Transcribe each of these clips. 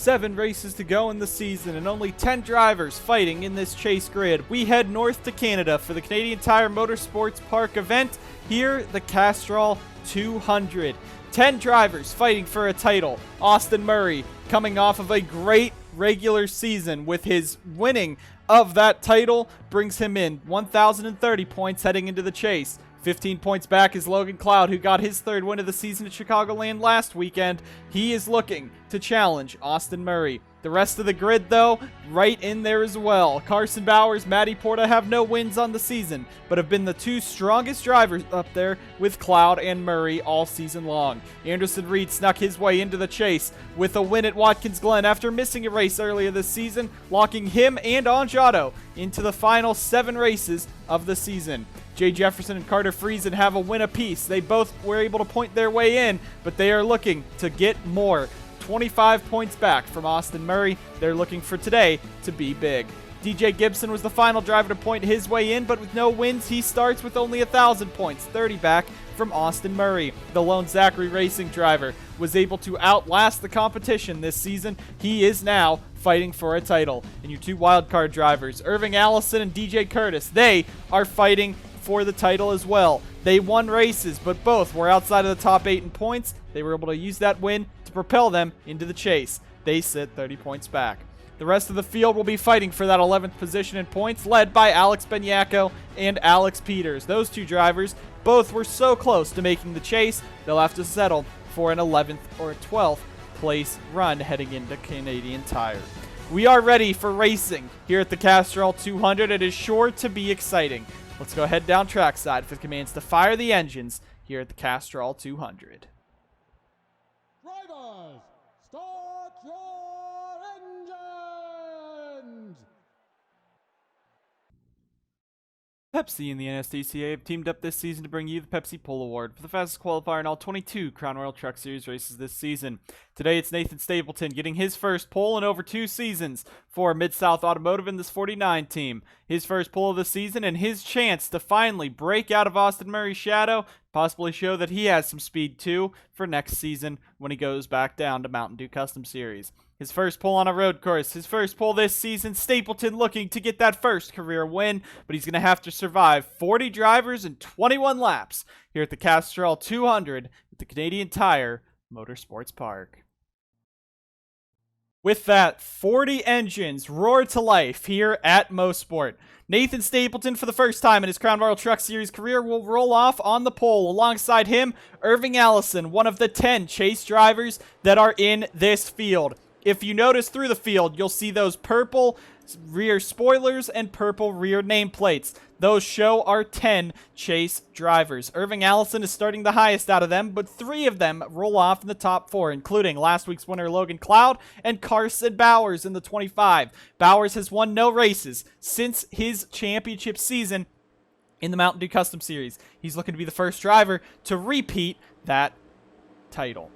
7 races to go in the season and only 10 drivers fighting in this chase grid. We head north to Canada for the Canadian Tire Motorsports Park event, here the Castrol 200. 10 drivers fighting for a title. Austin Murray coming off of a great regular season with his winning of that title brings him in 1,030 points heading into the chase. 15 points back is Logan Cloud, who got his 3rd win of the season at Chicagoland last weekend. He is looking to challenge Austin Murray. The rest of the grid, though, right in there as well. Carson Bowers, Matty Porta have no wins on the season, but have been the 2 strongest drivers up there with Cloud and Murray all season long. Anderson Reed snuck his way into the chase with a win at Watkins Glen after missing a race earlier this season, locking him and OnjAuto into the final 7 races of the season. Jay Jefferson and Carter Friesen have a win apiece. They both were able to point their way in, but they are looking to get more. 25 points back from Austin Murray. They're looking for today to be big. DJ Gibson was the final driver to point his way in, but with no wins, he starts with only 1,000 points, 30 back from Austin Murray. The lone Zachary racing driver was able to outlast the competition this season. He is now fighting for a title. And your 2 wildcard drivers, Irving Allison and DJ Curtis, they are fighting for the title as well. They won races, but both were outside of the top 8 in points. They were able to use that win to propel them into the chase. They sit 30 points back. The rest of the field will be fighting for that 11th position in points, led by Alex Benyako and Alex Peters. Those 2 drivers both were so close to making the chase, they'll have to settle for an 11th or 12th place run heading into Canadian Tire. We are ready for racing here at the Castrol 200. It is sure to be exciting. Let's go head down trackside for the commands to fire the engines here at the Castrol 200. Drivers, start your engines! Pepsi and the NSDCA have teamed up this season to bring you the Pepsi Pull Award for the fastest qualifier in all 22 Crown Royal Truck Series races this season. Today it's Nathan Stapleton getting his first pole in over 2 seasons for Mid-South Automotive in this 49 team. His first pole of the season and his chance to finally break out of Austin Murray's shadow, possibly show that he has some speed too for next season when he goes back down to Mountain Dew Custom Series. His first pole on a road course, his first pole this season, Stapleton looking to get that first career win, but he's going to have to survive 40 drivers and 21 laps here at the Castrol 200 at the Canadian Tire Motorsports Park. With that, 40 engines roar to life here at Mosport. Nathan Stapleton, for the first time in his Crown Royal Truck Series career, will roll off on the pole. Alongside him, Irving Allison, one of the 10 chase drivers that are in this field. If you notice through the field, you'll see those purple rear spoilers and purple rear nameplates. Those show our 10 chase drivers. Irving Allison is starting the highest out of them, but 3 of them roll off in the top 4, including last week's winner Logan Cloud and Carson Bowers in the 25. Bowers has won no races since his championship season in the Mountain Dew Custom Series. He's looking to be the first driver to repeat that title.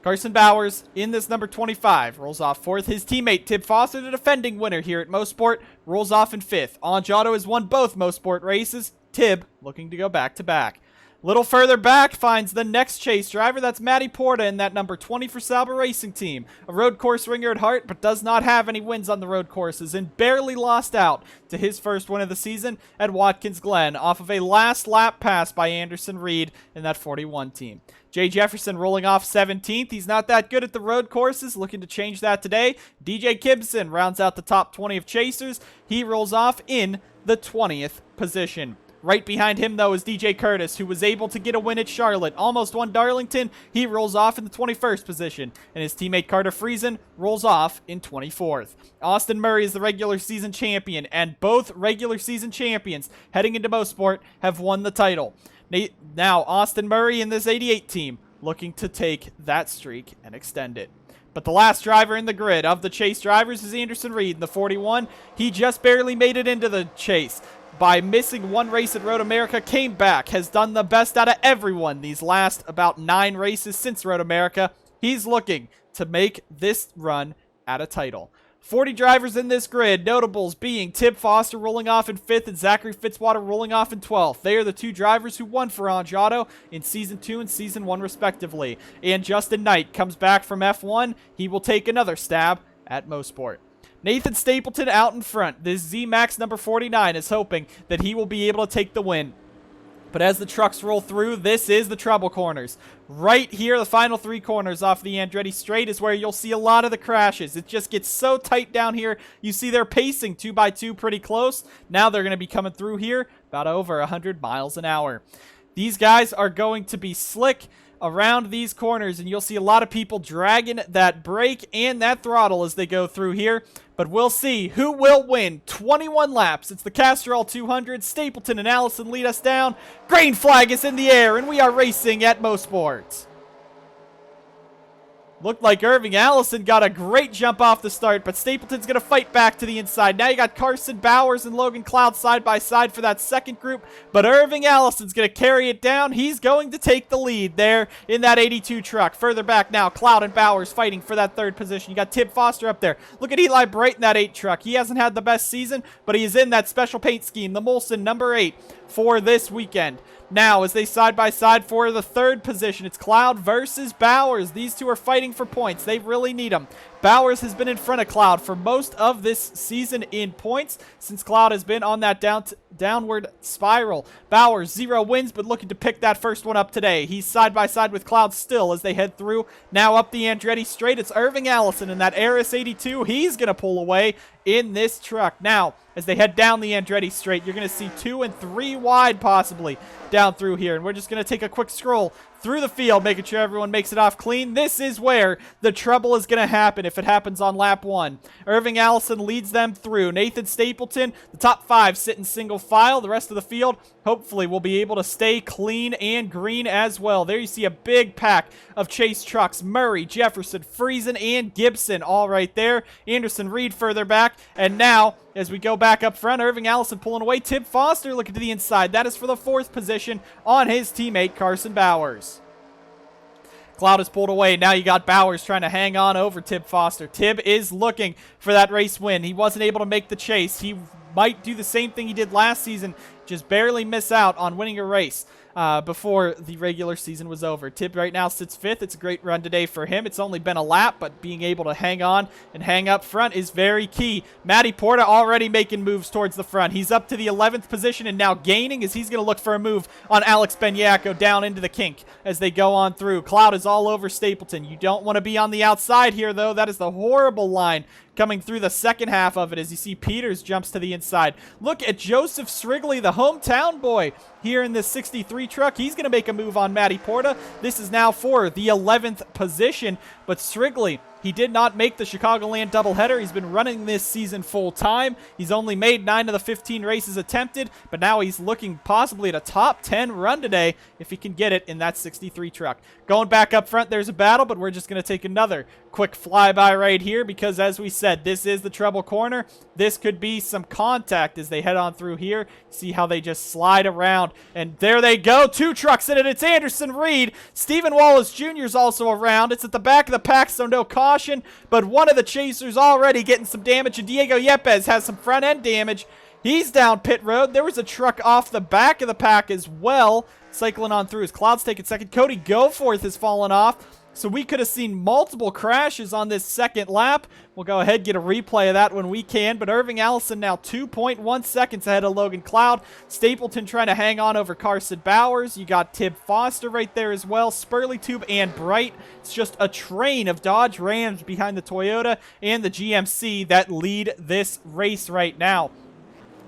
Carson Bowers in this number 25 rolls off 4th. His teammate Tib Foster, the defending winner here at Mosport, rolls off in 5th. OnjAuto has won both Mosport races. Tib looking to go back-to-back. Little further back finds the next chase driver. That's Matty Porta in that number 20 for Sauber Racing Team. A road course ringer at heart, but does not have any wins on the road courses and barely lost out to his first win of the season at Watkins Glen off of a last lap pass by Anderson Reed in that 41 team. Jay Jefferson rolling off 17th. He's not that good at the road courses, looking to change that today. DJ Gibson rounds out the top 20 of chasers. He rolls off in the 20th position. Right behind him, though, is DJ Curtis, who was able to get a win at Charlotte. Almost won Darlington. He rolls off in the 21st position. And his teammate Carter Friesen rolls off in 24th. Austin Murray is the regular season champion, and both regular season champions heading into Mosport have won the title. Now, Austin Murray in this 88 team looking to take that streak and extend it. But the last driver in the grid of the chase drivers is Anderson Reed in the 41. He just barely made it into the chase. By missing 1 race at Road America, came back, has done the best out of everyone these last about 9 races since Road America. He's looking to make this run at a title. 40 drivers in this grid, notables being Tib Foster rolling off in 5th and Zachary Fitzwater rolling off in 12th. They are the 2 drivers who won for OnjAuto in Season 2 and Season 1 respectively. And Justin Knight comes back from F1. He will take another stab at Motorsport. Nathan Stapleton out in front. This Z-Max number 49 is hoping that he will be able to take the win. But as the trucks roll through, this is the trouble corners. Right here, the final 3 corners off the Andretti Straight is where you'll see a lot of the crashes. It just gets so tight down here. You see they're pacing 2x2 pretty close. Now they're going to be coming through here about over 100 miles an hour. These guys are going to be slick around these corners, and you'll see a lot of people dragging that brake and that throttle as they go through here. But we'll see who will win. 21 laps. It's the Castrol 200. Stapleton and Allison lead us down. Green flag is in the air, and we are racing at Motorsports. Looked like Irving Allison got a great jump off the start, but Stapleton's going to fight back to the inside. Now you got Carson Bowers and Logan Cloud side by side for that second group, but Irving Allison's going to carry it down. He's going to take the lead there in that 82 truck. Further back now, Cloud and Bowers fighting for that third position. You got Tib Foster up there. Look at Eli Bright in that 8 truck. He hasn't had the best season, but he is in that special paint scheme, the Molson number 8 for this weekend. Now, as they side by side for the third position, it's Cloud versus Bowers. These two are fighting for points. They really need them. Bowers has been in front of Cloud for most of this season in points since Cloud has been on that downward spiral. Bowers, 0 wins, but looking to pick that first one up today. He's side by side with Cloud still as they head through. Now up the Andretti Straight, it's Irving Allison in that Aris 82. He's going to pull away in this truck. Now, as they head down the Andretti Straight, you're going to see 2 and 3 wide possibly down through here. And we're just going to take a quick scroll through the field, making sure everyone makes it off clean. This is where the trouble is going to happen if it happens on lap 1. Irving Allison leads them through. Nathan Stapleton, the top 5 sit in single file. The rest of the field hopefully will be able to stay clean and green as well. There you see a big pack of chase trucks. Murray, Jefferson, Friesen, and Gibson all right there. Anderson Reed further back. And now, as we go back up front, Irving Allison pulling away. Tib Foster looking to the inside. That is for the 4th position on his teammate Carson Bowers. Cloud is pulled away. Now you got Bowers trying to hang on over Tib Foster. Tib is looking for that race win. He wasn't able to make the chase. He might do the same thing he did last season, just barely miss out on winning a race before the regular season was over. Tib right now sits 5th. It's a great run today for him. It's only been a lap, but being able to hang on and hang up front is very key. Matty Porta already making moves towards the front. He's up to the 11th position and now gaining as he's going to look for a move on Alex Benyako down into the kink as they go on through. Cloud is all over Stapleton. You don't want to be on the outside here, though. That is the horrible line coming through the second half of it as you see Peters jumps to the inside. Look at Joseph Srigley, the hometown boy here in this 63 truck. He's going to make a move on Matty Porta. This is now for the 11th position, but Srigley, he did not make the Chicagoland doubleheader. He's been running this season full time. He's only made 9 of the 15 races attempted, but now he's looking possibly at a top 10 run today if he can get it in that 63 truck. Going back up front, there's a battle, but we're just going to take another quick flyby right here because, as we said, this is the trouble corner. This could be some contact as they head on through here. See how they just slide around, and there they go. 2 trucks in it. It's Anderson Reed. Stephen Wallace Jr. is also around. It's at the back of the pack, so no caution, but one of the chasers already getting some damage, and Diego Yepes has some front-end damage. He's down pit road. There was a truck off the back of the pack as well, cycling on through as Cloud's taking second. Cody Goforth has fallen off, so we could have seen multiple crashes on this second lap. We'll go ahead and get a replay of that when we can, but Irving Allison now 2.1 seconds ahead of Logan Cloud. Stapleton trying to hang on over Carson Bowers. You got Tib Foster right there as well. Spurleytube and Bright. It's just a train of Dodge Rams behind the Toyota and the GMC that lead this race right now.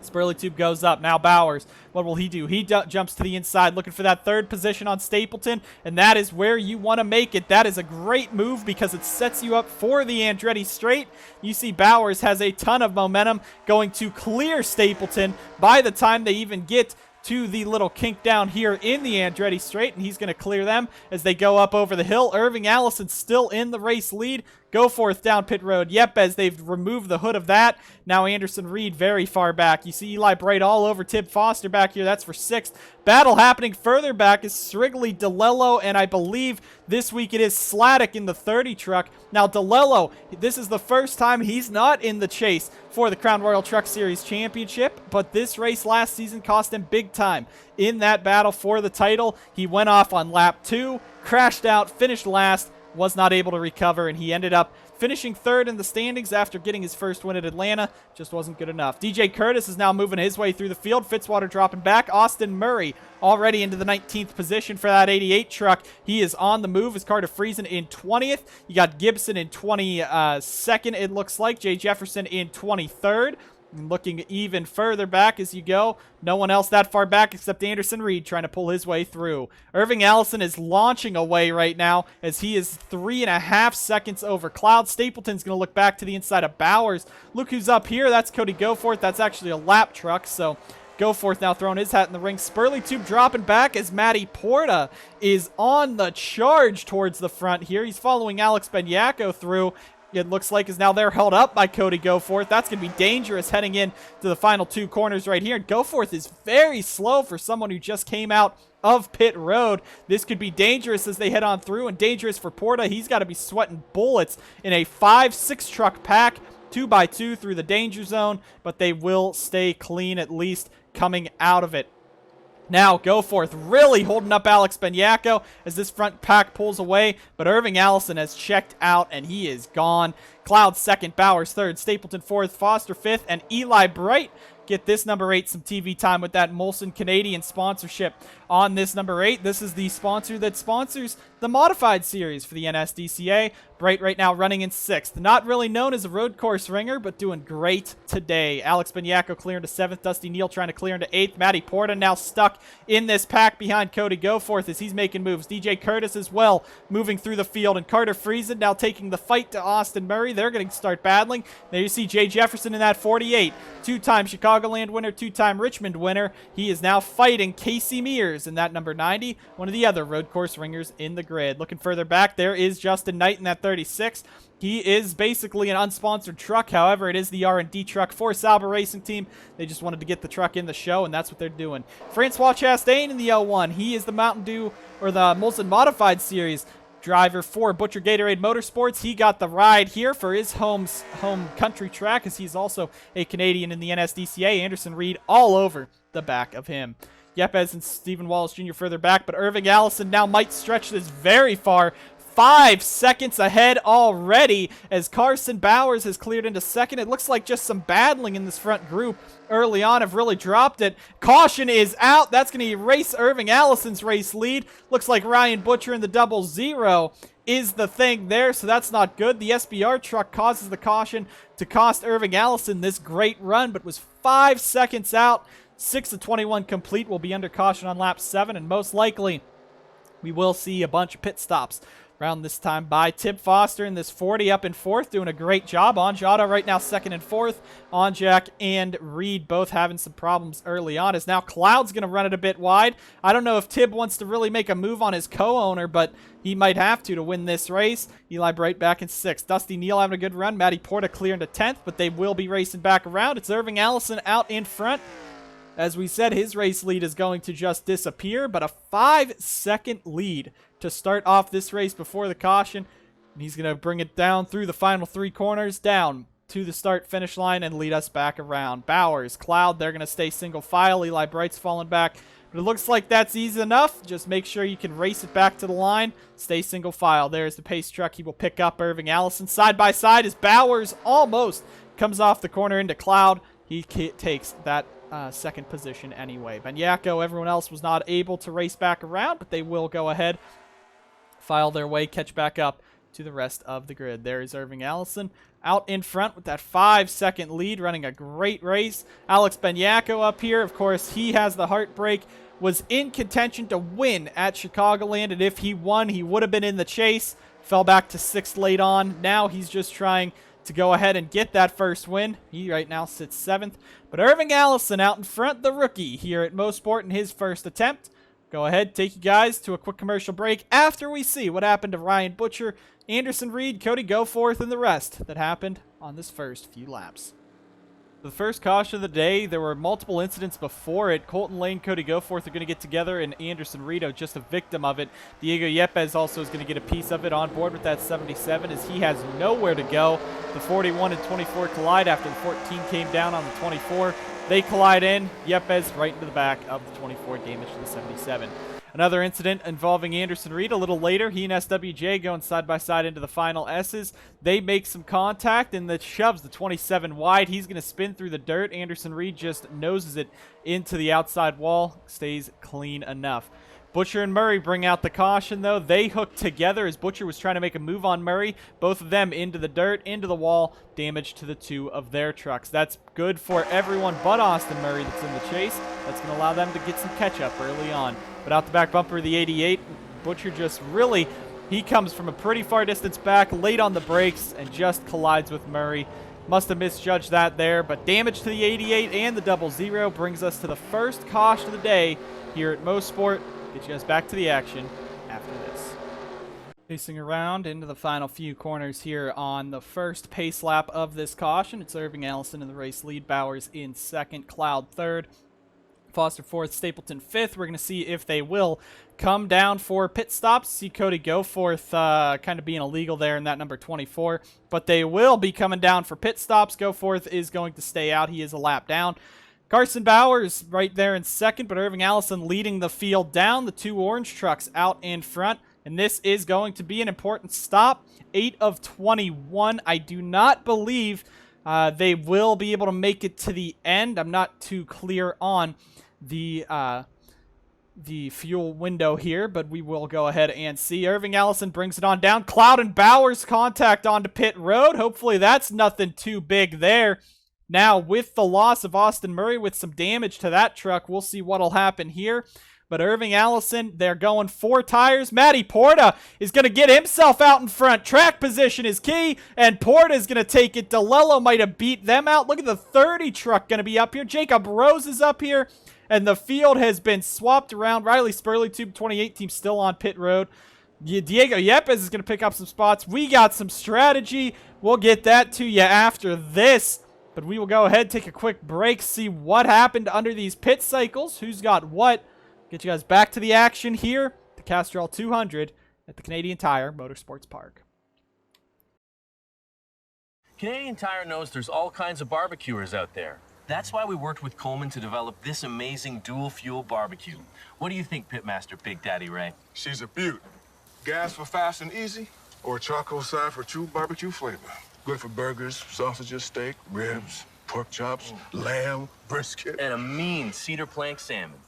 Spurleytube goes up. Now Bowers. What will he do? He jumps to the inside looking for that 3rd position on Stapleton, and that is where you want to make it. That is a great move because it sets you up for the Andretti Straight. You see Bowers has a ton of momentum going to clear Stapleton by the time they even get to the little kink down here in the Andretti Straight, and he's going to clear them as they go up over the hill. Irving Allison still in the race lead. Goforth down pit road. Yep, as they've removed the hood of that. Now Anderson Reed very far back. You see Eli Bright all over Tib Foster back here. That's for 6th. Battle happening further back is Srigley, DeLello, and I believe this week it is Sladek in the 30 truck. Now DeLello, this is the first time he's not in the chase for the Crown Royal Truck Series Championship, but this race last season cost him big time in that battle for the title. He went off on lap 2, crashed out, finished last, was not able to recover, and he ended up finishing third in the standings after getting his first win at Atlanta. Just wasn't good enough. DJ Curtis is now moving his way through the field. Fitzwater dropping back. Austin Murray already into the 19th position for that 88 truck. He is on the move. Is Carter Friesen in 20th. You got Gibson in 22nd, it looks like. Jay Jefferson in 23rd. Looking even further back as you go. No one else that far back except Anderson Reed trying to pull his way through. Irving Allison is launching away right now as he is 3.5 seconds over Cloud. Stapleton's going to look back to the inside of Bowers. Look who's up here. That's Cody Goforth. That's actually a lap truck, so Goforth now throwing his hat in the ring. Spurley Tube dropping back as Matty Porta is on the charge towards the front here. He's following Alex Benyako through. It looks like is now they're held up by Cody Goforth. That's going to be dangerous heading in to the final two corners right here. And Goforth is very slow for someone who just came out of pit road. This could be dangerous as they head on through, and dangerous for Porta. He's got to be sweating bullets in a 5-6 truck pack, 2x2 through the danger zone, but they will stay clean at least coming out of it. Now, Goforth really holding up Alex Benyako as this front pack pulls away, but Irving Allison has checked out, and he is gone. Cloud second, Bowers third, Stapleton fourth, Foster fifth, and Eli Bright get this number 8 some TV time with that Molson Canadian sponsorship on this number 8. This is the sponsor that sponsors the modified series for the NSDCA. Bright right now running in 6th. Not really known as a road course ringer, but doing great today. Alex Benyako clearing to 7th. Dusty Neal trying to clear into 8th. Matty Porta now stuck in this pack behind Cody Goforth as he's making moves. DJ Curtis as well moving through the field, and Carter Friesen now taking the fight to Austin Murray. They're going to start battling. There you see Jay Jefferson in that 48. Two-time Chicagoland winner, two-time Richmond winner. He is now fighting Casey Mears in that number 90, one of the other road course ringers in the grid. Looking further back, there is Justin Knight in that 36. He is basically an unsponsored truck. However, it is the R&D truck for Sauber Racing Team. They just wanted to get the truck in the show, and that's what they're doing. Francois Chastain in the L1. He is the Mountain Dew, or the Molson Modified Series driver for Butcher Gatorade Motorsports. He got the ride here for his home country track, as he's also a Canadian in the NSDCA. Anderson Reed all over the back of him. Yepes and Stephen Wallace Jr. further back, but Irving Allison now might stretch this very far. 5 seconds ahead already as Carson Bowers has cleared into 2nd. It looks like just some battling in this front group early on have really dropped it. Caution is out. That's going to erase Irving Allison's race lead. Looks like Ryan Butcher in the 00 is the thing there, so that's not good. The SBR truck causes the caution to cost Irving Allison this great run, but was 5 seconds out. 6 of 21 complete, will be under caution on lap 7, and most likely we will see a bunch of pit stops around this time by Tib Foster in this 40 up in 4th, doing a great job. OnjAuto right now 2nd and 4th. OnJack and Reed both having some problems early on, as now Cloud's going to run it a bit wide. I don't know if Tib wants to really make a move on his co-owner, but he might have to win this race. Eli Bright back in 6th. Dusty Neal having a good run. Matty Porta clear into 10th, but they will be racing back around. It's Irving Allison out in front. As we said, his race lead is going to just disappear, but a 5-second lead to start off this race before the caution. And he's going to bring it down through the final 3 corners, down to the start-finish line, and lead us back around. Bowers, Cloud, they're going to stay single file. Eli Bright's falling back. But it looks like that's easy enough. Just make sure you can race it back to the line. Stay single file. There's the pace truck. He will pick up Irving Allison. Side by side as Bowers almost comes off the corner into Cloud. He takes that 2nd position anyway. Benyako, everyone else was not able to race back around, but they will go ahead, file their way, catch back up to the rest of the grid. There is Irving Allison out in front with that 5-second lead, running a great race. Alex Benyako up here, of course, he has the heartbreak, was in contention to win at Chicagoland, and if he won, he would have been in the chase. Fell back to 6th late on. Now he's just trying to go ahead and get that first win. He right now sits 7th. But Irving Allison out in front, the rookie here at Mosport in his first attempt. Go ahead, take you guys to a quick commercial break after we see what happened to Ryan Butcher, Anderson Reed, Cody Goforth, and the rest that happened on this first few laps. The first caution of the day, there were multiple incidents before it. Colton Lane, Cody Goforth are going to get together, and Anderson Reed just a victim of it. Diego Yepes also is going to get a piece of it on board with that 77, as he has nowhere to go. The 41 and 24 collide after the 14 came down on the 24. They collide in. Yepes right into the back of the 24, damage to the 77. Another incident involving Anderson Reed a little later. He and SWJ going side by side into the final S's. They make some contact, and that shoves the 27 wide. He's going to spin through the dirt. Anderson Reed just noses it into the outside wall. Stays clean enough. Butcher and Murray bring out the caution, though. They hook together as Butcher was trying to make a move on Murray. Both of them into the dirt, into the wall, damage to the two of their trucks. That's good for everyone but Austin Murray that's in the chase. That's going to allow them to get some catch-up early on. But out the back bumper of the 88, Butcher just really, he comes from a pretty far distance back, late on the brakes, and just collides with Murray. Must have misjudged that there, but damage to the 88 and the 00 brings us to the first caution of the day here at Motorsport. Get you guys back to the action after this. Pacing around into the final few corners here on the first pace lap of this caution. It's Irving Allison in the race lead, Bowers in second, Cloud third, Foster fourth, Stapleton fifth. We're going to see if they will come down for pit stops. See Cody Goforth kind of being illegal there in that number 24, but they will be coming down for pit stops. Goforth is going to stay out. He is a lap down. Carson Bowers right there in second, but Irving Allison leading the field down. The two orange trucks out in front, and this is going to be an important stop. 8 of 21. I do not believe they will be able to make it to the end. I'm not too clear on the fuel window here, but we will go ahead and see. Irving Allison brings it on down. Cloud and Bowers contact onto pit road. Hopefully that's nothing too big there. Now, with the loss of Austin Murray with some damage to that truck, we'll see what'll happen here. But Irving Allison, they're going 4 tires. Matty Porta is going to get himself out in front. Track position is key, and Porta is going to take it. DeLello might have beat them out. Look at the 30 truck going to be up here. Jacob Rose is up here, and the field has been swapped around. Riley Spurley, Tube 28 team, still on pit road. Diego Yepes is going to pick up some spots. We got some strategy. We'll get that to you after this. But we will go ahead, take a quick break, see what happened under these pit cycles, who's got what. Get you guys back to the action here, the Castrol 200 at the Canadian Tire Motorsports Park. Canadian Tire knows there's all kinds of barbecuers out there. That's why we worked with Coleman to develop this amazing dual-fuel barbecue. What do you think, Pitmaster Big Daddy Ray? She's a beaut. Gas for fast and easy, or charcoal side for true barbecue flavor. Good for burgers, sausages, steak, ribs, pork chops, lamb, brisket. And a mean cedar plank salmon.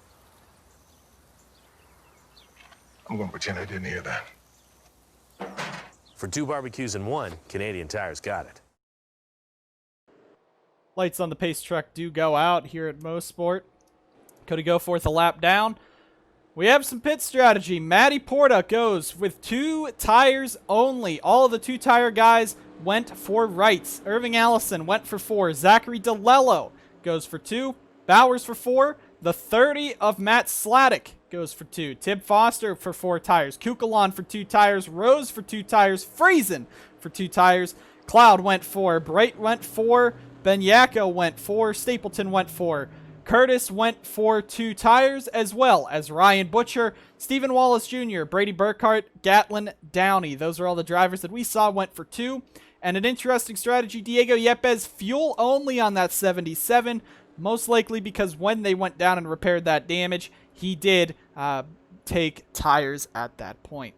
I'm gonna pretend I didn't hear that. For 2 barbecues in 1, Canadian Tire's got it. Lights on the pace truck do go out here at Motorsport. Cody Goforth a lap down. We have some pit strategy. Matty Porta goes with 2 tires only. All of the 2-tire guys went for rights. Irving Allison went for 4. Zachary DeLello goes for 2. Bowers for 4. The 30 of Matt Sladek goes for 2. Tib Foster for 4 tires. Kukalon for 2 tires. Rose for 2 tires. Friesen for 2 tires. Cloud went 4. Bright went 4. Benyako went 4. Stapleton went 4. Curtis went for 2 tires, as well as Ryan Butcher, Stephen Wallace Jr., Brady Burkhart, Gatlin Downey. Those are all the drivers that we saw went for 2. And an interesting strategy, Diego Yepes, fuel only on that 77, most likely because when they went down and repaired that damage, he did take tires at that point.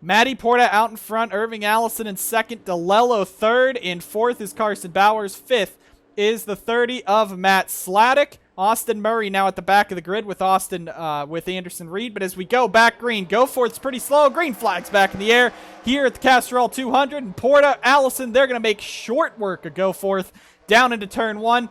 Matty Porta out in front, Irving Allison in second, DeLello third, in fourth is Carson Bowers, fifth is the 30 of Matt Sladek. Austin Murray now at the back of the grid with with Anderson Reed. But as we go back green, Goforth's pretty slow. Green flag's back in the air here at the Castrol 200. And Porta, Allison, they're going to make short work of Goforth down into turn 1.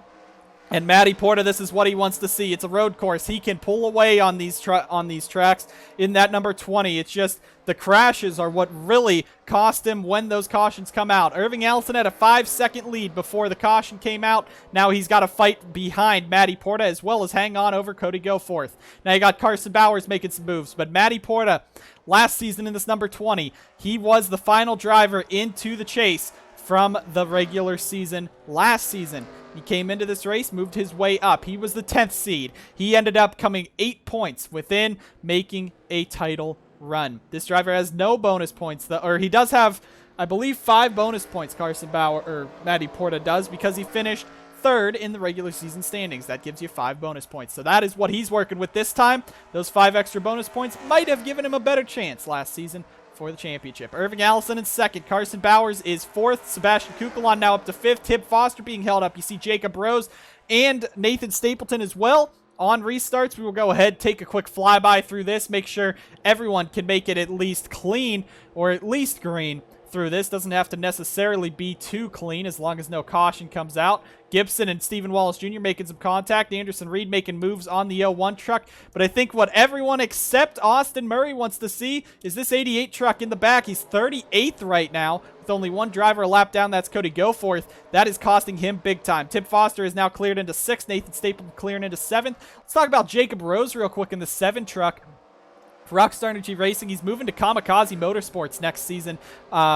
And Matty Porta, this is what he wants to see. It's a road course. He can pull away on these tracks in that number 20. It's just the crashes are what really cost him when those cautions come out. Irving Allison had a 5-second lead before the caution came out. Now he's got to fight behind Matty Porta as well as hang on over Cody Goforth. Now you got Carson Bowers making some moves, but Matty Porta, last season in this number 20, he was the final driver into the chase from the regular season last season. He came into this race, moved his way up. He was the 10th seed. He ended up coming 8 points within making a title run. This driver has no bonus points, or he does have, I believe, 5 bonus points, Carson Bauer, or Matty Porta does, because he finished third in the regular season standings. That gives you 5 bonus points. So that is what he's working with this time. Those 5 extra bonus points might have given him a better chance last season for the championship. Irving Allison in second. Carson Bowers is fourth. Sebastian Kukulon now up to fifth. Tib Foster being held up. You see Jacob Rose and Nathan Stapleton as well. On restarts, we will go ahead, take a quick flyby through this, make sure everyone can make it at least clean or at least green through this. Doesn't have to necessarily be too clean as long as no caution comes out. Gibson and Stephen Wallace Jr. making some contact. Anderson Reed making moves on the 01 truck. But I think what everyone except Austin Murray wants to see is this 88 truck in the back. He's 38th right now with only one driver a lap down. That's Cody Goforth. That is costing him big time. Tib Foster is now cleared into 6th. Nathan Stapleton clearing into 7th. Let's talk about Jacob Rose real quick in the 7 truck. Rockstar Energy Racing, he's moving to Kamikaze Motorsports next season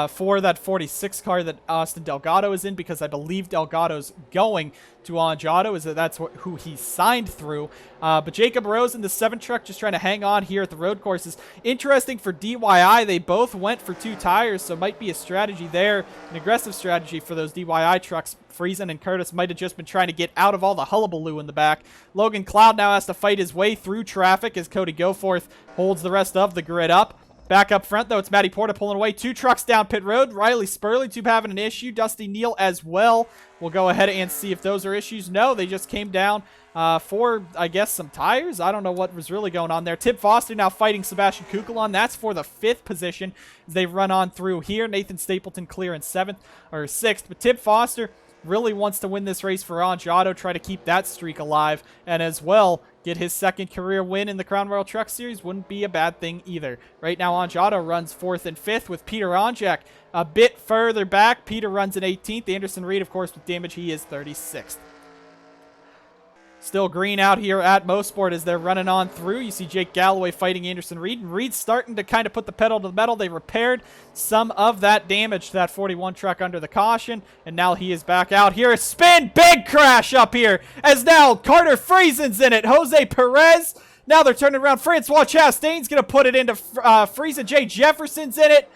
for that 46 car that Austin Delgado is in, because I believe Delgado's going to OnjAuto, that's who he signed through. But Jacob Rose in the 7 truck just trying to hang on here at the road courses. Interesting for DYI, they both went for 2 tires, so might be a strategy there, an aggressive strategy for those DYI trucks. Friesen and Curtis might have just been trying to get out of all the hullabaloo in the back. Logan Cloud now has to fight his way through traffic as Cody Goforth holds the rest of the grid up. Back up front, though, it's Matty Porta pulling away. 2 trucks down pit road. Riley Spurley having an issue. Dusty Neal as well. We'll go ahead and see if those are issues. No, they just came down for, I guess, some tires. I don't know what was really going on there. Tib Foster now fighting Sebastian Kukulon. That's for the 5th position as they run on through here. Nathan Stapleton clear in 7th or 6th. But Tib Foster really wants to win this race for OnjAuto, try to keep that streak alive, and as well get his 2nd career win in the Crown Royal Truck Series. Wouldn't be a bad thing either. Right now, OnjAuto runs 4th and 5th with Peter Onjak a bit further back. Peter runs in 18th. Anderson Reed, of course, with damage, he is 36th. Still green out here at Mosport as they're running on through. You see Jake Galloway fighting Anderson Reed. And Reed's starting to kind of put the pedal to the metal. They repaired some of that damage to that 41 truck under the caution. And now he is back out here. A spin. Big crash up here. As now Carter Friesen's in it. Jose Perez. Now they're turning around. Francois Chastain's going to put it into Friesen. Jay Jefferson's in it.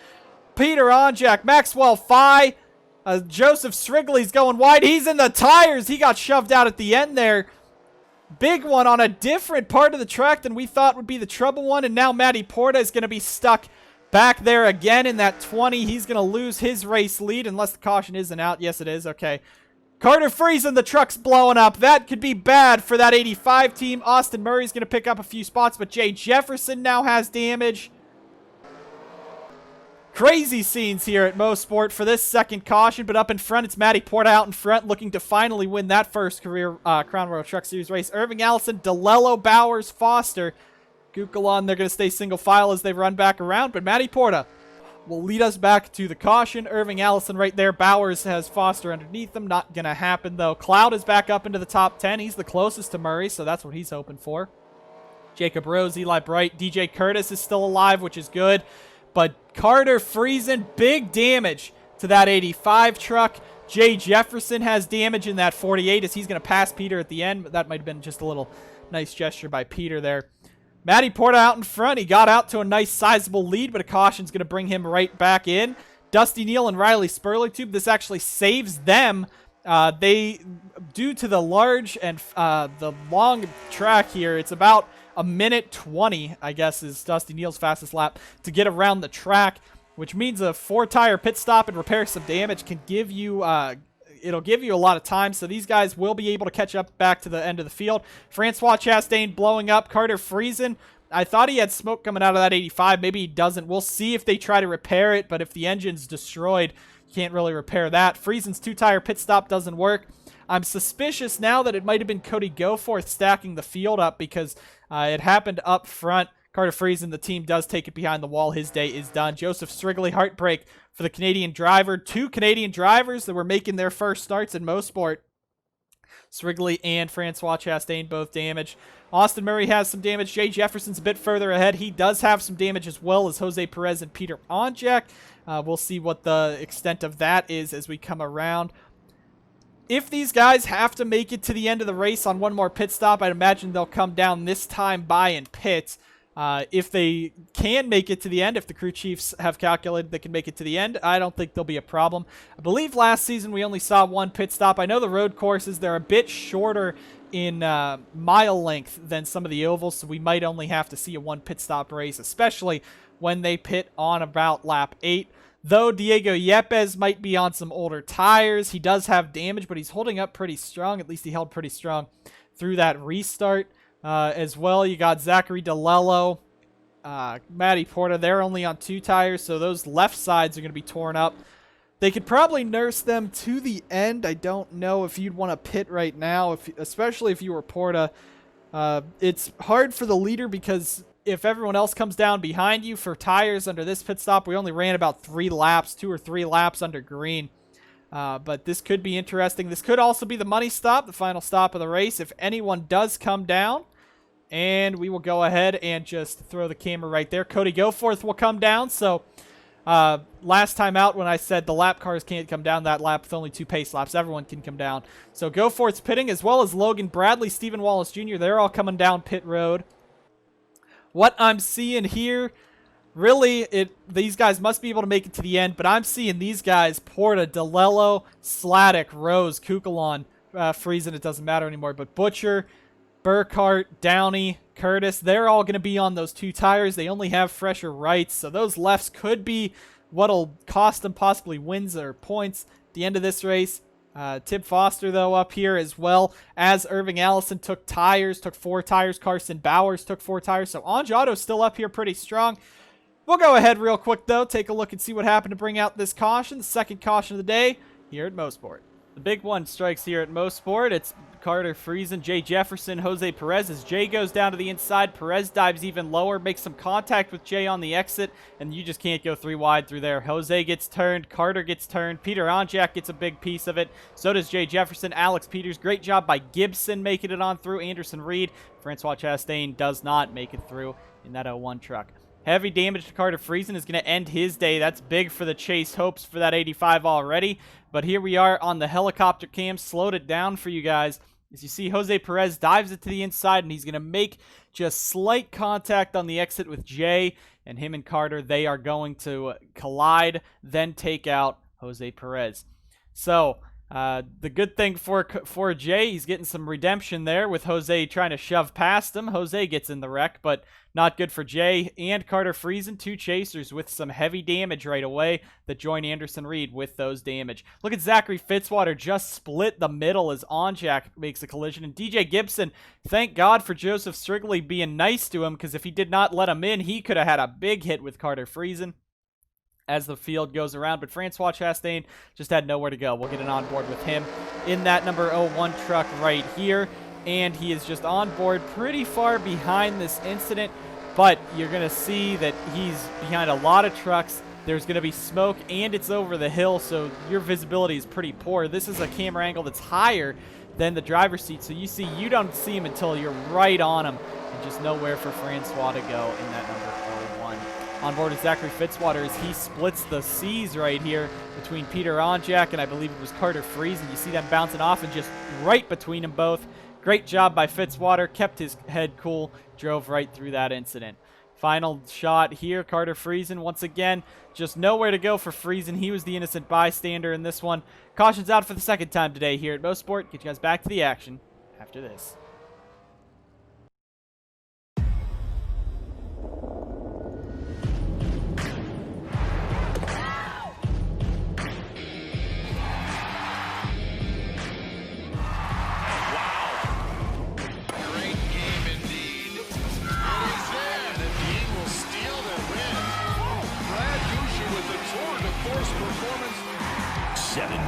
Peter Onjak. Maxwell Fye. Joseph Strigley's going wide. He's in the tires. He got shoved out at the end there. Big one on a different part of the track than we thought would be the trouble one. And now Matty Porta is going to be stuck back there again in that 20. He's going to lose his race lead unless the caution isn't out. Yes, it is. Okay. Carter Friesen, the truck's blowing up. That could be bad for that 85 team. Austin Murray's going to pick up a few spots, but Jay Jefferson now has damage. Crazy scenes here at Mosport for this 2nd caution, but up in front, it's Matty Porta out in front looking to finally win that 1st career Crown Royal Truck Series race. Irving Allison, DeLello, Bowers, Foster, Kukulon, they're going to stay single file as they run back around, but Matty Porta will lead us back to the caution. Irving Allison right there. Bowers has Foster underneath them. Not going to happen, though. Cloud is back up into the top 10. He's the closest to Murray, so that's what he's hoping for. Jacob Rose, Eli Bright, DJ Curtis is still alive, which is good. But Carter Friesen, big damage to that 85 truck. Jay Jefferson has damage in that 48 as he's going to pass Peter at the end. But that might have been just a little nice gesture by Peter there. Matty Porta out in front. He got out to a nice sizable lead, but a caution's going to bring him right back in. Dusty Neal and Riley Spurley, this actually saves them. Due to the large and the long track here, it's about a minute 20, I guess, is Dusty Neal's fastest lap to get around the track, which means a 4-tire pit stop and repair some damage can give you, it'll give you a lot of time, so these guys will be able to catch up back to the end of the field. Francois Chastain blowing up. Carter Friesen, I thought he had smoke coming out of that 85. Maybe he doesn't. We'll see if they try to repair it, but if the engine's destroyed, you can't really repair that. Friesen's 2-tire pit stop doesn't work. I'm suspicious now that it might have been Cody Goforth stacking the field up because it happened up front. Carter Friesen, the team does take it behind the wall. His day is done. Joseph Strigley, heartbreak for the Canadian driver. 2 Canadian drivers that were making their first starts in Mosport. Strigley and Francois Chastain both damaged. Austin Murray has some damage. Jay Jefferson's a bit further ahead. He does have some damage as well as Jose Perez and Peter Onjak. We'll see what the extent of that is as we come around. If these guys have to make it to the end of the race on one more pit stop, I'd imagine they'll come down this time by in pits. If they can make it to the end, if the crew chiefs have calculated they can make it to the end, I don't think there'll be a problem. I believe last season we only saw one pit stop. I know the road courses, they're a bit shorter in mile length than some of the ovals, so we might only have to see a one pit stop race, especially when they pit on about lap 8. Though Diego Yepes might be on some older tires, he does have damage, but he's holding up pretty strong. At least he held pretty strong through that restart. As well, you got Zachary DeLello, Matty Porta. They're only on 2 tires, so those left sides are going to be torn up. They could probably nurse them to the end. I don't know if you'd want to pit right now, especially if you were Porta. It's hard for the leader because if everyone else comes down behind you for tires under this pit stop, we only ran about 3 laps, 2 or 3 laps under green. But this could be interesting. This could also be the money stop, the final stop of the race. If anyone does come down, and we will go ahead and just throw the camera right there. Cody Goforth will come down. So last time out when I said the lap cars can't come down that lap with only 2 pace laps, everyone can come down. So Goforth's pitting, as well as Logan Bradley, Stephen Wallace Jr. They're all coming down pit road. What I'm seeing here, really, these guys must be able to make it to the end, but I'm seeing these guys, Porta, DeLello, Sladek, Rose, Kukulon, Friesen, it doesn't matter anymore, but Butcher, Burkhart, Downey, Curtis, they're all going to be on those 2 tires. They only have fresher rights, so those lefts could be what'll cost them possibly wins or points at the end of this race. Tib Foster, though, up here, as well as Irving Allison took 4 tires. Carson Bowers took 4 tires. So OnjAuto's still up here pretty strong. We'll go ahead real quick, though, take a look and see what happened to bring out this caution, the second caution of the day here at Motorsport. The big one strikes here at Motorsport. It's Carter Friesen, Jay Jefferson, Jose Perez. As Jay goes down to the inside, Perez dives even lower, makes some contact with Jay on the exit, and you just can't go 3 wide through there. Jose gets turned, Carter gets turned, Peter Onjak gets a big piece of it. So does Jay Jefferson, Alex Peters. Great job by Gibson making it on through. Anderson Reed, Francois Chastain does not make it through in that 01 truck. Heavy damage to Carter Friesen is going to end his day. That's big for the chase hopes for that 85 already. But here we are on the helicopter cam. Slowed it down for you guys. As you see, Jose Perez dives it to the inside, and he's going to make just slight contact on the exit with Jay. And him and Carter, they are going to collide, then take out Jose Perez. So the good thing for Jay, he's getting some redemption there with Jose trying to shove past him. Jose gets in the wreck, but not good for Jay and Carter Friesen, 2 chasers with some heavy damage right away that join Anderson Reed with those damage. Look at Zachary Fitzwater just split the middle as OnJack makes a collision. And DJ Gibson, thank God for Joseph Strigley being nice to him, because if he did not let him in, he could have had a big hit with Carter Friesen as the field goes around. But Francois Chastain just had nowhere to go. We'll get an onboard with him in that number 01 truck right here. And he is just on board pretty far behind this incident, but you're going to see that he's behind a lot of trucks. There's going to be smoke, and it's over the hill, so your visibility is pretty poor. This is a camera angle that's higher than the driver's seat, so you don't see him until you're right on him, and just nowhere for Francois to go in that number 01. On board is Zachary Fitzwater as he splits the C's right here between Peter Onjak and I believe it was Carter Friesen. You see them bouncing off and just right between them both. Great job by Fitzwater, kept his head cool, drove right through that incident. Final shot here, Carter Friesen. Once again, just nowhere to go for Friesen. He was the innocent bystander in this one. Caution's out for the second time today here at Motorsport. Get you guys back to the action after this.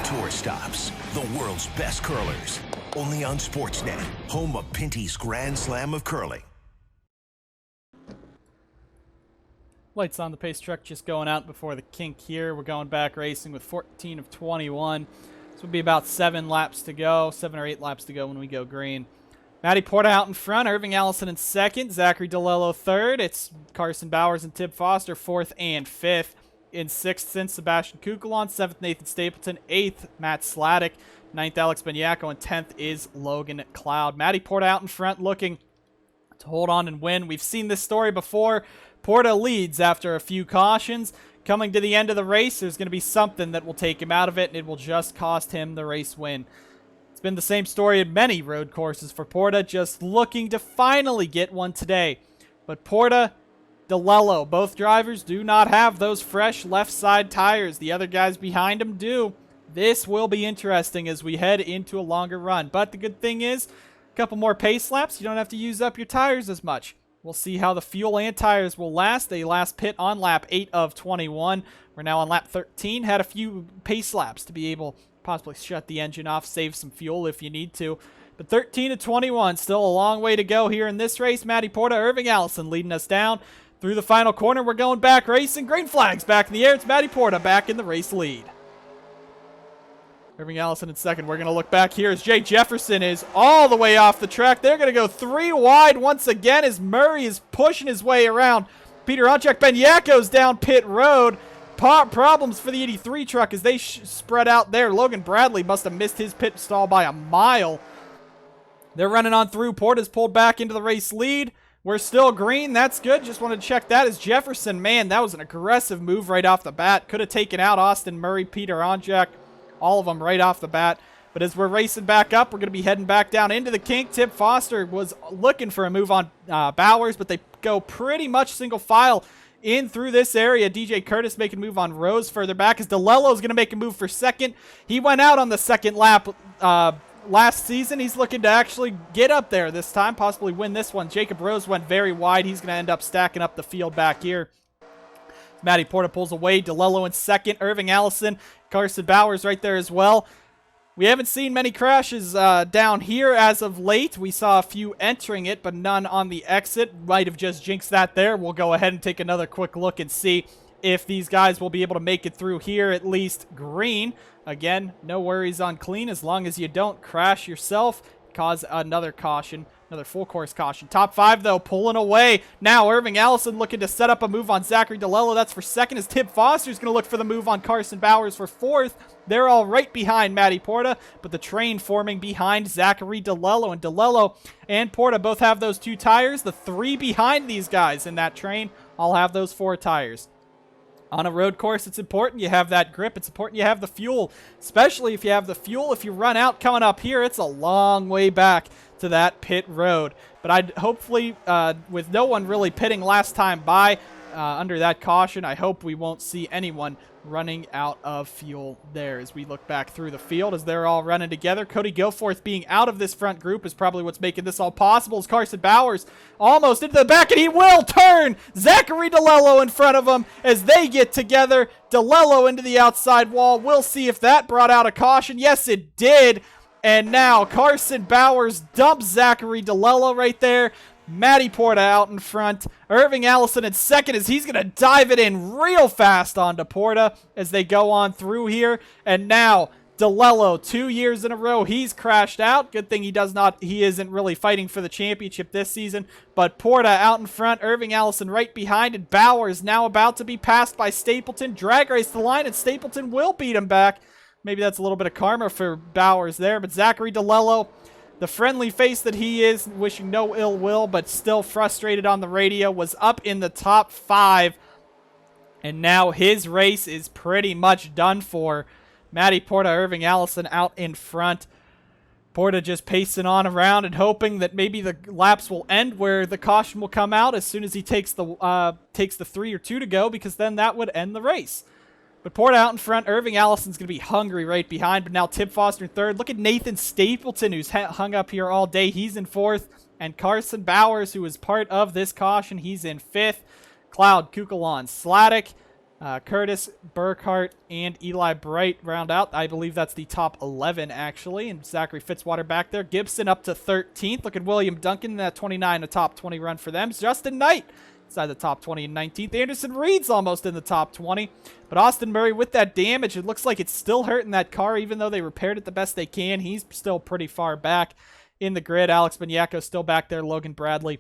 Tour stops, the world's best curlers. Only on Sportsnet, home of Pinty's Grand Slam of Curling. Lights on the pace truck just going out before the kink here. We're going back racing with 14 of 21. This would be about 7 laps to go, 7 or 8 laps to go when we go green. Matty Porta out in front, Irving Allison in second, Zachary DeLello third. It's Carson Bowers and Tib Foster 4th and 5th. In 6th, since Sebastian Kukulon. 7th, Nathan Stapleton. 8th, Matt Sladek. 9th, Alex Benyako. And 10th is Logan Cloud. Matty Porta out in front looking to hold on and win. We've seen this story before. Porta leads after a few cautions. Coming to the end of the race, there's going to be something that will take him out of it, and it will just cost him the race win. It's been the same story in many road courses for Porta, just looking to finally get one today. But Porta, DeLello, both drivers do not have those fresh left side tires. The other guys behind them do. This will be interesting as we head into a longer run. But the good thing is, a couple more pace laps, you don't have to use up your tires as much. We'll see how the fuel and tires will last. They last pit on lap 8 of 21. We're now on lap 13. Had a few pace laps to be able to possibly shut the engine off, save some fuel if you need to. But 13 to 21, still a long way to go here in this race. Matty Porta, Irving Allison leading us down through the final corner. We're going back racing. Green flags back in the air. It's Matty Porta back in the race lead. Irving Allison in second. We're going to look back here as Jay Jefferson is all the way off the track. They're going to go 3 wide once again as Murray is pushing his way around. Peter Onchak Benyako's down pit road. Problems for the 83 truck as they spread out there. Logan Bradley must have missed his pit stall by a mile. They're running on through. Porta's pulled back into the race lead. We're still green. That's good. Just wanted to check that as Jefferson. Man, that was an aggressive move right off the bat. Could have taken out Austin Murray, Peter Onjak, all of them right off the bat. But as we're racing back up, we're going to be heading back down into the kink. Tip Foster was looking for a move on Bowers, but they go pretty much single file in through this area. DJ Curtis making a move on Rose further back as DeLello's going to make a move for second. He went out on the second lap last season. He's looking to actually get up there this time, possibly win this one. Jacob Rose went very wide. He's going to end up stacking up the field back here. Matty Porta pulls away. DeLello in second. Irving Allison, Carson Bowers right there as well. We haven't seen many crashes down here as of late. We saw a few entering it, but none on the exit. Might have just jinxed that there. We'll go ahead and take another quick look and see if these guys will be able to make it through here, at least green. Again, no worries on clean as long as you don't crash yourself, cause another caution, another full course caution. Top 5, though, pulling away. Now Irving Allison looking to set up a move on Zachary DeLello. That's for second as Tip Foster's going to look for the move on Carson Bowers for fourth. They're all right behind Matty Porta, but the train forming behind Zachary DeLello. And DeLello and Porta both have those 2 tires. The 3 behind these guys in that train all have those 4 tires. On a road course, it's important you have that grip. It's important you have the fuel, especially if you have the fuel. If you run out coming up here, it's a long way back to that pit road. But I'd hopefully, with no one really pitting last time by under that caution, I hope we won't see anyone running out of fuel there as we look back through the field as they're all running together. Cody Goforth being out of this front group is probably what's making this all possible as Carson Bowers almost into the back, and he will turn Zachary DeLello in front of him as they get together. DeLello into the outside wall. We'll see if that brought out a caution. Yes, it did. And now Carson Bowers dumps Zachary DeLello right there. Matty Porta out in front. Irving Allison in second as he's going to dive it in real fast onto Porta as they go on through here. And now DeLello, 2 years in a row, he's crashed out. Good thing he isn't really fighting for the championship this season. But Porta out in front, Irving Allison right behind, and Bowers now about to be passed by Stapleton. Drag race the line, and Stapleton will beat him back. Maybe that's a little bit of karma for Bowers there. But Zachary DeLello, the friendly face that he is, wishing no ill will, but still frustrated on the radio, was up in the top 5. And now his race is pretty much done for. Matty Porta, Irving Allison out in front. Porta just pacing on around and hoping that maybe the laps will end where the caution will come out as soon as he takes the 3 or 2 to go, because then that would end the race. But Porta out in front. Irving Allison's going to be hungry right behind. But now Tip Foster in third. Look at Nathan Stapleton, who's hung up here all day. He's in fourth. And Carson Bowers, who is part of this caution, he's in fifth. Cloud, Kukulon, Sladek, Curtis, Burkhart, and Eli Bright round out. I believe that's the top 11, actually. And Zachary Fitzwater back there. Gibson up to 13th. Look at William Duncan in that 29, a top 20 run for them. Justin Knight inside the top 20 and 19th. Anderson Reed's almost in the top 20. But Austin Murray, with that damage, it looks like it's still hurting that car, even though they repaired it the best they can. He's still pretty far back in the grid. Alex Benyako still back there. Logan Bradley,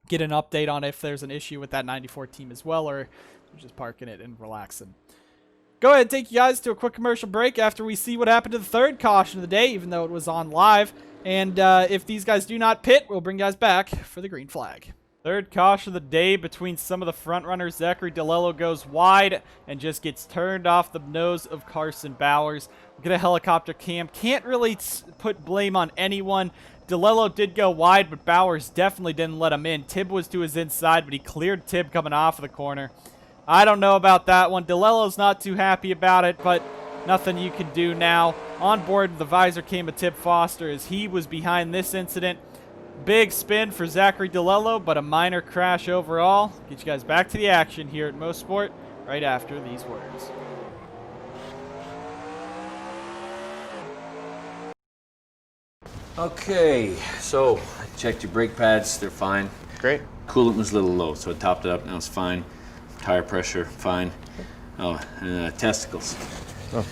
get an update on if there's an issue with that 94 team as well, or just parking it and relaxing. Go ahead and take you guys to a quick commercial break after we see what happened to the third caution of the day, even though it was on live. And if these guys do not pit, we'll bring guys back for the green flag. Third caution of the day between some of the front runners. Zachary DeLello goes wide and just gets turned off the nose of Carson Bowers. We'll get a helicopter cam. Can't really put blame on anyone. DeLello did go wide, but Bowers definitely didn't let him in. Tibb was to his inside, but he cleared Tibb coming off of the corner. I don't know about that one. DeLello's not too happy about it, but nothing you can do now. On board the visor came a Tibb Foster as he was behind this incident. Big spin for Zachary DeLello, but a minor crash overall. Get you guys back to the action here at Motorsport right after these words. Okay, so I checked your brake pads, they're fine. Great. Coolant was a little low, so I topped it up, now it's fine. Tire pressure, fine. Oh, and testicles. Oh.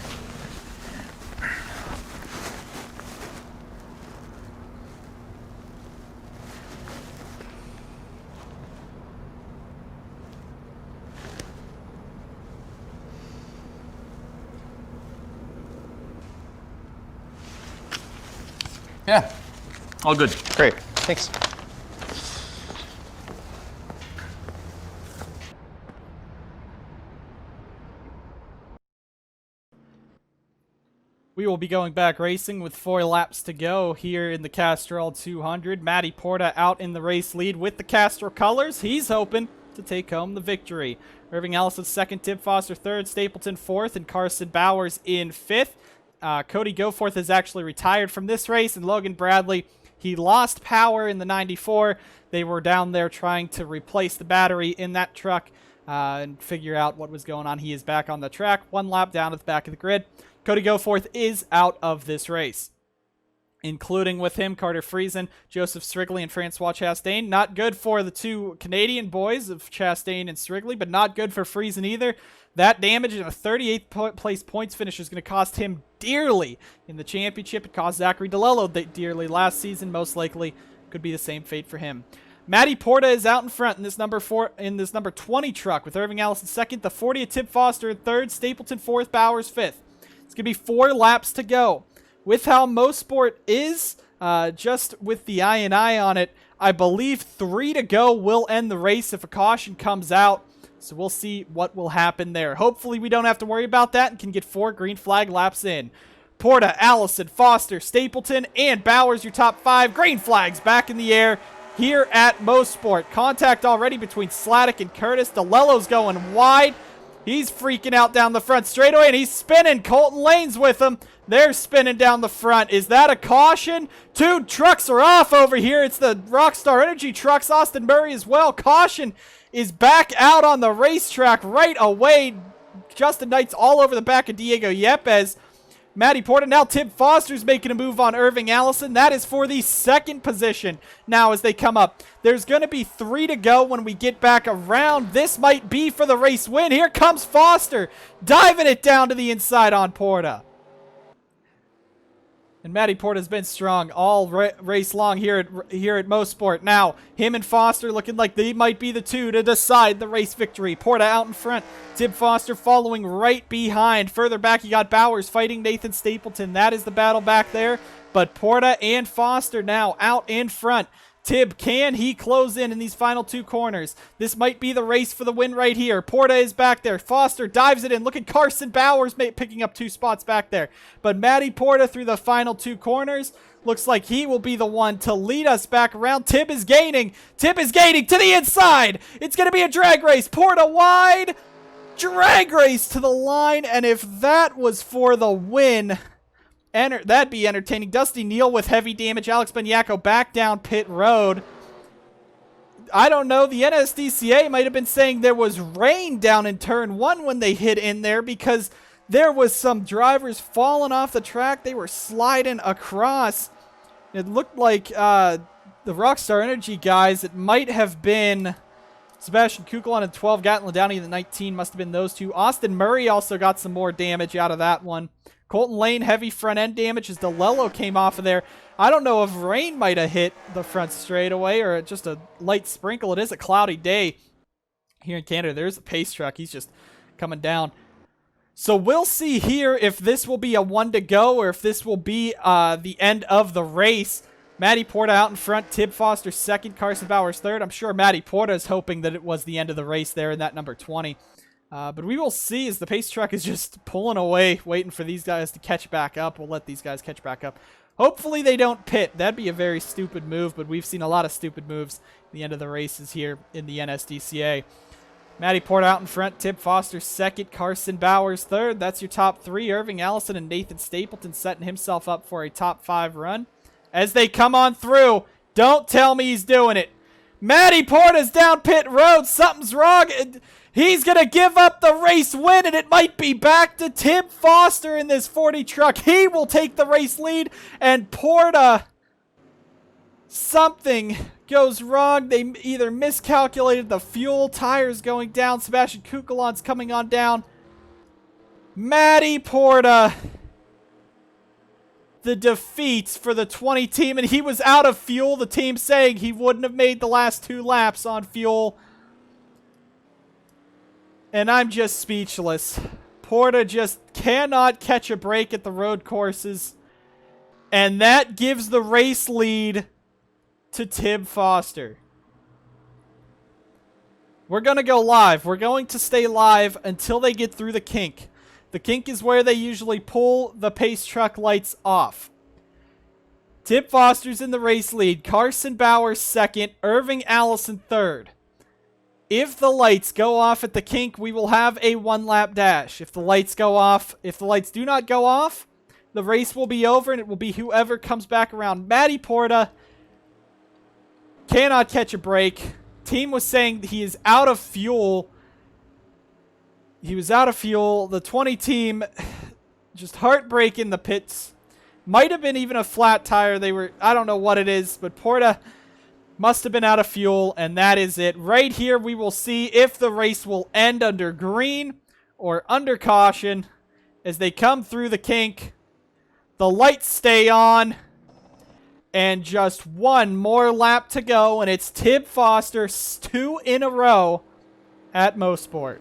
Yeah, all good. Great. Thanks. We will be going back racing with 4 laps to go here in the Castrol 200. Matty Porta out in the race lead with the Castrol colors. He's hoping to take home the victory. Irving Allison second, Tibb Foster third, Stapleton fourth, and Carson Bowers in fifth. Cody Goforth has actually retired from this race, and Logan Bradley, he lost power in the 94. They were down there trying to replace the battery in that truck and figure out what was going on. He is back on the track, 1 lap down at the back of the grid. Cody Goforth is out of this race, including with him Carter Friesen, Joseph Strigley, and Francois Chastain. Not good for the 2 Canadian boys of Chastain and Strigley, but not good for Friesen either. That damage in a 38th place points finish is going to cost him dearly in the championship. It cost Zachary DeLello dearly last season. Most likely could be the same fate for him. Matty Porta is out in front in this number 20 truck with Irving Allison second, the 40 of Tibb Foster in third, Stapleton fourth, Bowers fifth. It's going to be 4 laps to go. With how Motorsport is, just with the I on it, I believe 3 to go will end the race if a caution comes out. So we'll see what will happen there. Hopefully we don't have to worry about that and can get 4 green flag laps in. Porta, Allison, Foster, Stapleton, and Bowers, your top 5. Green flags back in the air here at Motorsport. Contact already between Sladek and Curtis. DeLello's going wide. He's freaking out down the front straightaway, and he's spinning. Colton Lane's with him. They're spinning down the front. Is that a caution? 2 trucks are off over here. It's the Rockstar Energy trucks. Austin Murray as well. Caution is back out on the racetrack right away. Justin Knight's all over the back of Diego Yepes. Matty Porta, now Tibb Foster's making a move on Irving Allison. That is for the 2nd position now as they come up. There's going to be 3 to go when we get back around. This might be for the race win. Here comes Foster, diving it down to the inside on Porta. And Matty Porta's been strong all race long here at Motorsport. Now, him and Foster looking like they might be the 2 to decide the race victory. Porta out in front. Tibb Foster following right behind. Further back, you got Bowers fighting Nathan Stapleton. That is the battle back there. But Porta and Foster now out in front. Tibb, can he close in these final 2 corners? This might be the race for the win right here. Porta is back there. Foster dives it in. Look at Carson Bowers picking up 2 spots back there. But Matty Porta through the final 2 corners. Looks like he will be the one to lead us back around. Tibb is gaining. Tibb is gaining to the inside. It's going to be a drag race. Porta wide. Drag race to the line. And if that was for the win, that'd be entertaining. Dusty Neal with heavy damage. Alex Banyako back down pit road. I don't know. The NSDCA might have been saying there was rain down in turn 1 when they hit in there because there was some drivers falling off the track. They were sliding across. It looked like the Rockstar Energy guys, it might have been Sebastian Kukulon in 12, Gatlin Downey in the 19. Must have been those 2. Austin Murray also got some more damage out of that one. Colton Lane, heavy front end damage as DeLello came off of there. I don't know if rain might have hit the front straightaway or just a light sprinkle. It is a cloudy day here in Canada. There's a pace truck. He's just coming down. So we'll see here if this will be a 1 to go or if this will be the end of the race. Matty Porta out in front, Tib Foster second, Carson Bowers third. I'm sure Matty Porta is hoping that it was the end of the race there in that number 20. But we will see as the pace truck is just pulling away, waiting for these guys to catch back up. We'll let these guys catch back up. Hopefully they don't pit. That'd be a very stupid move, but we've seen a lot of stupid moves at the end of the races here in the NSDCA. Matty Porta out in front, Tib Foster second, Carson Bowers third. That's your top three. Irving Allison and Nathan Stapleton setting himself up for a top 5 run. As they come on through, don't tell me he's doing it. Matty Porta's down pit road. Something's wrong. He's going to give up the race win, and it might be back to Tib Foster in this 40 truck. He will take the race lead, and Porta, something goes wrong. They either miscalculated the fuel, tires going down. Sebastian Kukulon's coming on down. Matty Porta, the defeats for the 20 team, and he was out of fuel. The team saying he wouldn't have made the last 2 laps on fuel. And I'm just speechless. Porta just cannot catch a break at the road courses. And that gives the race lead to Tib Foster. We're going to go live. We're going to stay live until they get through the kink. The kink is where they usually pull the pace truck lights off. Tib Foster's in the race lead. Carson Bowers second. Irving Allison third. If the lights go off at the kink, we will have a 1-lap dash. If the lights go off, if the lights do not go off, the race will be over and it will be whoever comes back around. Matty Porta cannot catch a break. Team was saying he is out of fuel. He was out of fuel. The 20 team just heartbreak in the pits. Might have been even a flat tire. I don't know what it is, but Porta must have been out of fuel, and that is it. Right here, we will see if the race will end under green or under caution as they come through the kink. The lights stay on, and just 1 more lap to go, and it's Tib Foster 2 in a row at Motorsport.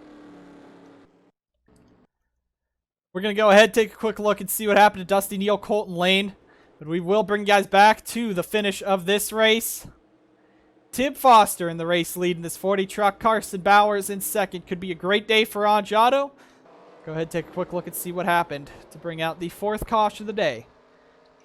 We're going to go ahead, take a quick look, and see what happened to Dusty Neal, Colton Lane. But we will bring you guys back to the finish of this race. Tib Foster in the race lead in this 40 truck. Carson Bowers in second. Could be a great day for OnjAuto. Go ahead, take a quick look and see what happened to bring out the 4th caution of the day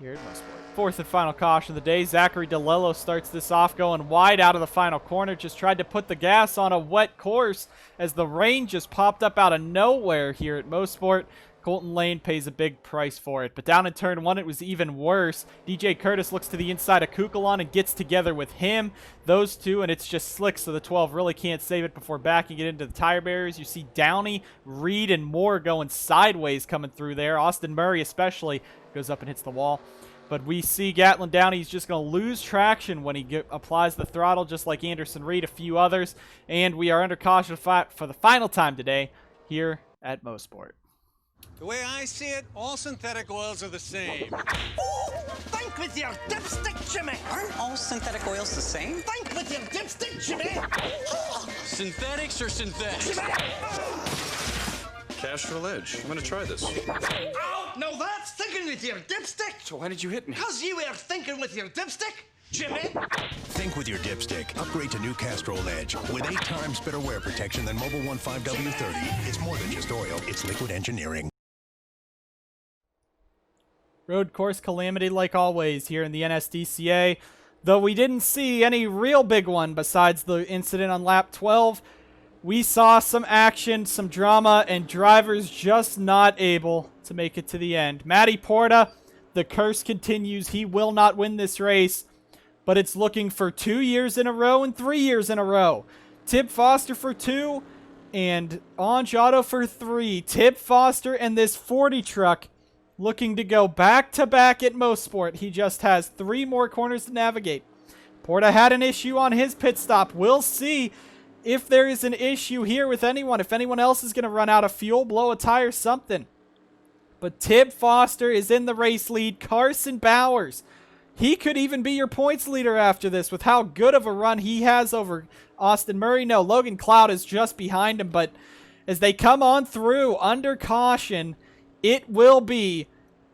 here at Motorsport. 4th and final caution of the day. Zachary DeLello starts this off going wide out of the final corner. Just tried to put the gas on a wet course as the rain just popped up out of nowhere here at Motorsport. Colton Lane pays a big price for it. But down in turn 1, it was even worse. DJ Curtis looks to the inside of Kukulon and gets together with him. Those two, and it's just slick, so the 12 really can't save it before backing it into the tire barriers. You see Downey, Reed, and Moore going sideways coming through there. Austin Murray especially goes up and hits the wall. But we see Gatlin Downey, he's just going to lose traction when he applies the throttle, just like Anderson Reed, a few others. And we are under caution for the final time today here at Motorsport. The way I see it, all synthetic oils are the same. Think with your dipstick, Jimmy. Aren't all synthetic oils the same? Think with your dipstick, Jimmy. Synthetics or synthetics? Castrol Edge. I'm gonna try this. Oh, no, that's thinking with your dipstick. So why did you hit me? Because you were thinking with your dipstick, Jimmy. Think with your dipstick. Upgrade to new Castrol Edge. With 8 times better wear protection than Mobil 15W30. It's more than just oil. It's liquid engineering. Road course calamity like always here in the NSDCA. Though we didn't see any real big one besides the incident on lap 12. We saw some action, some drama, and drivers just not able to make it to the end. Matty Porta, the curse continues. He will not win this race, but it's looking for 2 years in a row and 3 years in a row. Tib Foster for 2 and OnjAuto for 3. Tib Foster and this 40 truck looking to go back-to-back at Motorsport. He just has 3 more corners to navigate. Porta had an issue on his pit stop. We'll see if there is an issue here with anyone. If anyone else is going to run out of fuel, blow a tire, something. But Tib Foster is in the race lead. Carson Bowers, he could even be your points leader after this with how good of a run he has over Austin Murray. No, Logan Cloud is just behind him, but as they come on through under caution. It will be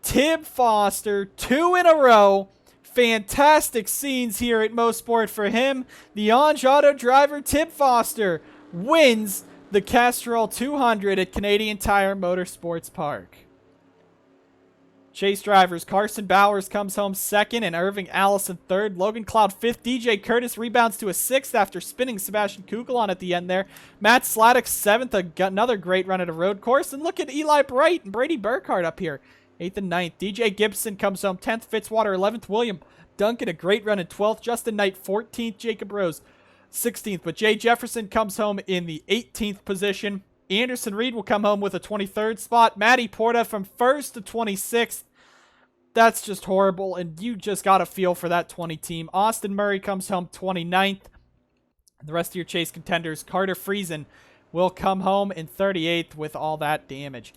Tib Foster, 2 in a row. Fantastic scenes here at Mosport for him. The OnjAuto driver, Tib Foster, wins the Castrol 200 at Canadian Tire Motorsports Park. Chase drivers, Carson Bowers comes home 2nd and Irving Allison 3rd. Logan Cloud 5th. DJ Curtis rebounds to a 6th after spinning Sebastian Kugel on at the end there. Matt Sladek 7th, another great run at a road course. And look at Eli Bright and Brady Burkhardt up here, 8th and 9th. DJ Gibson comes home 10th. Fitzwater 11th. William Duncan, a great run at 12th. Justin Knight 14th. Jacob Rose 16th. But Jay Jefferson comes home in the 18th position. Anderson Reed will come home with a 23rd spot. Matty Porta from 1st to 26th. That's just horrible, and you just got to feel for that 20 team. Austin Murray comes home 29th. The rest of your Chase contenders, Carter Friesen will come home in 38th with all that damage.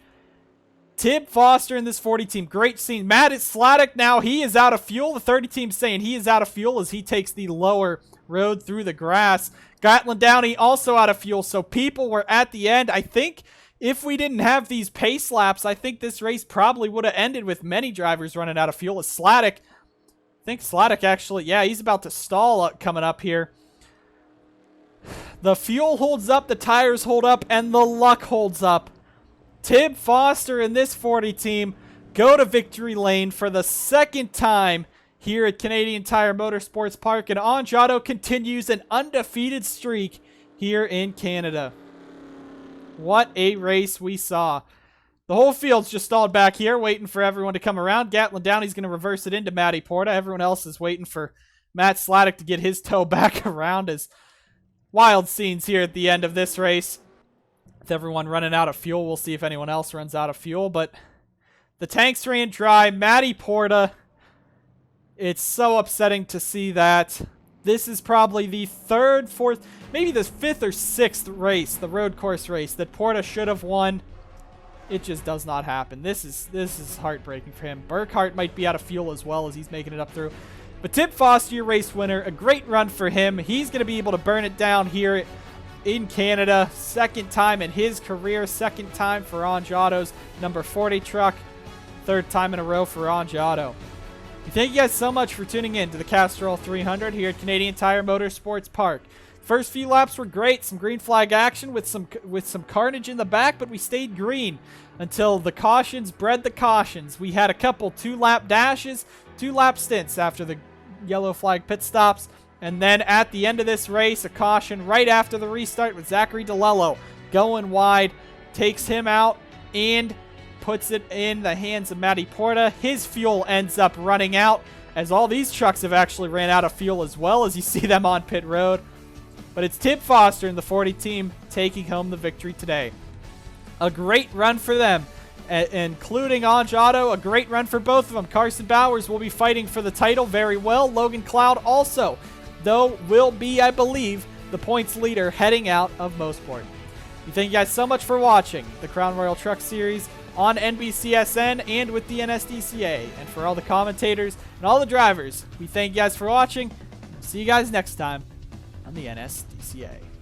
Tib Foster in this 40 team, great scene. Matt Sladek now, he is out of fuel. The 30 team saying he is out of fuel as he takes the lower road through the grass. Gatlin Downey also out of fuel, so people were at the end. I think if we didn't have these pace laps, I think this race probably would have ended with many drivers running out of fuel. As Sladek, I think Sladek actually, yeah, he's about to stall up, coming up here. The fuel holds up, the tires hold up, and the luck holds up. Tib Foster and this 40 team go to victory lane for the 2nd time here at Canadian Tire Motorsports Park, and OnjAuto continues an undefeated streak here in Canada. What a race we saw. The whole field's just stalled back here, waiting for everyone to come around. Gatlin Downey's going to reverse it into Matty Porta. Everyone else is waiting for Matt Sladek to get his toe back around. As wild scenes here at the end of this race. With everyone running out of fuel, we'll see if anyone else runs out of fuel. But the tanks ran dry. Matty Porta, it's so upsetting to see that. This is probably the 3rd, 4th, maybe the 5th or 6th race, the road course race, that Porta should have won. It just does not happen. This is heartbreaking for him. Burkhardt might be out of fuel as well as he's making it up through. But Tib Foster, your race winner, a great run for him. He's going to be able to burn it down here in Canada. 2nd time in his career, 2nd time for OnjAuto's number 40 truck, 3rd time in a row for OnjAuto. Thank you guys so much for tuning in to the Castrol 300 here at Canadian Tire Motorsports Park. First few laps were great, some green flag action with some carnage in the back, but we stayed green until the cautions bred the cautions. We had a couple 2-lap dashes, 2-lap stints after the yellow flag pit stops, and then at the end of this race, a caution right after the restart with Zachary DeLello going wide, takes him out, and puts it in the hands of Matty Porta. His fuel ends up running out, as all these trucks have actually ran out of fuel as well, as you see them on pit road. But it's Tib Foster and the 40 team taking home the victory today. A great run for them, including OnjAuto. A great run for both of them. Carson Bowers will be fighting for the title very well. Logan Cloud also, though, will be, I believe, the points leader heading out of Mosport. We thank you guys so much for watching the Crown Royal Truck Series on NBCSN and with the NSDCA. And for all the commentators and all the drivers, we thank you guys for watching. See you guys next time on the NSDCA.